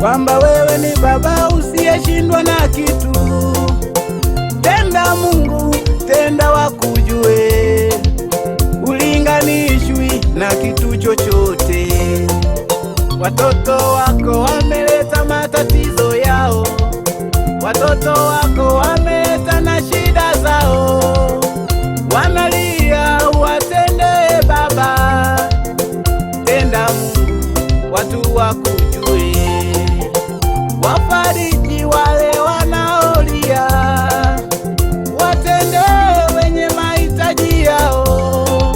kwamba wewe ni Baba usiyeshindwa na kitu. Tenda Mungu, tenda wakujue, ulinganishwi na kitu chochote. Watoto wako wameleta matatizo yao, watoto wako wameleta na shida zao, wanalia watende Baba. Tenda Mungu, watu wakujue, wafariji wale wanaolia, watende wenye mahitaji yao.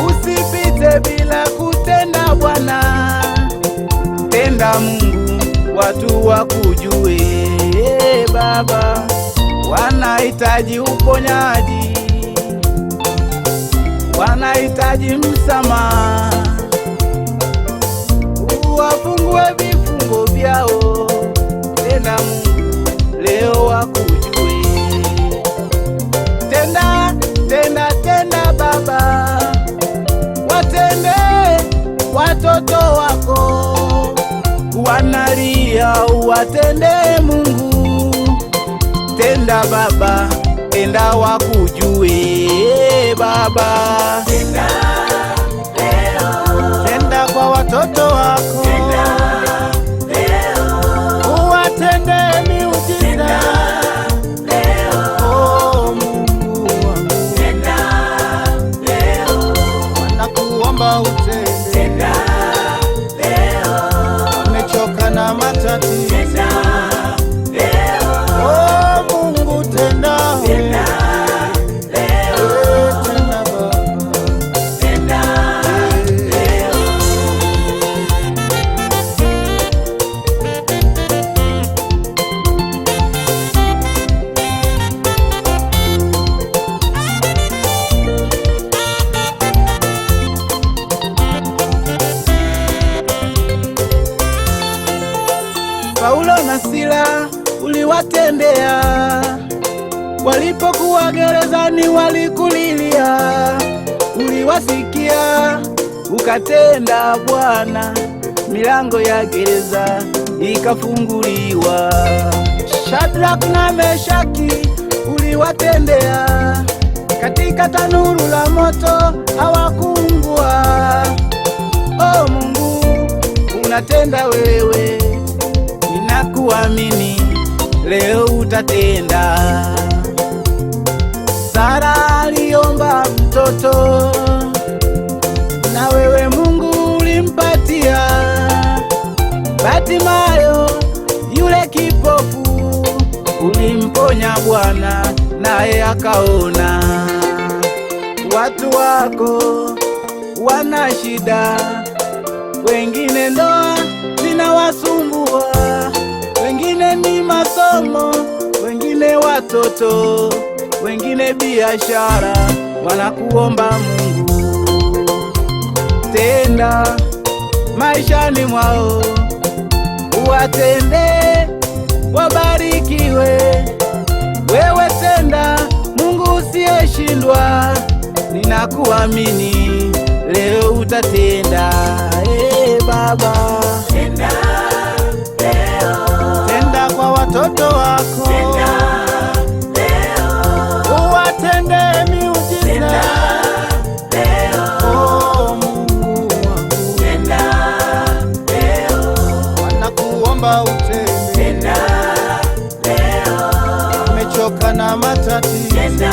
Usipite bila kutenda Bwana. Tenda Mungu, watu wakujue Baba, wanahitaji uponyaji, wanahitaji msamaha, uwafungue vifungo vyao. Tenda Mungu, leo wakujue. Tenda, tenda, tenda Baba, watende watoto wako wanalia, watende Mungu. Tenda Baba, tenda wakujue Baba. Tenda leo, tenda kwa watoto wako, tenda leo, uwatende miujiza. tenda leo, Oh Mungu wangu, tenda leo, nakuomba utende. tenda leo, Nimechoka na matatizo. tenda leo, Oh Mungu, tenda tenda leo, tenda Baba. tenda leo. Paulo na Sila uliwatendea, walipokuwa gerezani walikulilia, uliwasikia ukatenda Bwana, milango ya gereza ikafunguliwa. Shadraka na Meshaki uliwatendea, katika tanuru la moto hawakuungua. Oh Mungu, unatenda wewe, ninakuamini, leo utatenda. Sara aliomba mtoto, na wewe Mungu ulimpatia. Batimayo yule kipofu ulimponya Bwana, naye akaona. Watu wako wana shida, wengine ndoa zinawasumbua, wengine ni masomo, wengine watoto, wengine biashara, wanakuomba Mungu. Tenda maishani mwao, uwatende wabarikiwe. Wewe tenda Mungu usiyeshindwa, ninakuamini, leo utatenda. Baba, Tenda leo, tenda kwa watoto wako, tenda leo, uwatende miujiza. tenda leo, Oh Mungu wangu, tenda leo, wanakuomba utende. tenda leo, Nimechoka na matatizo. tenda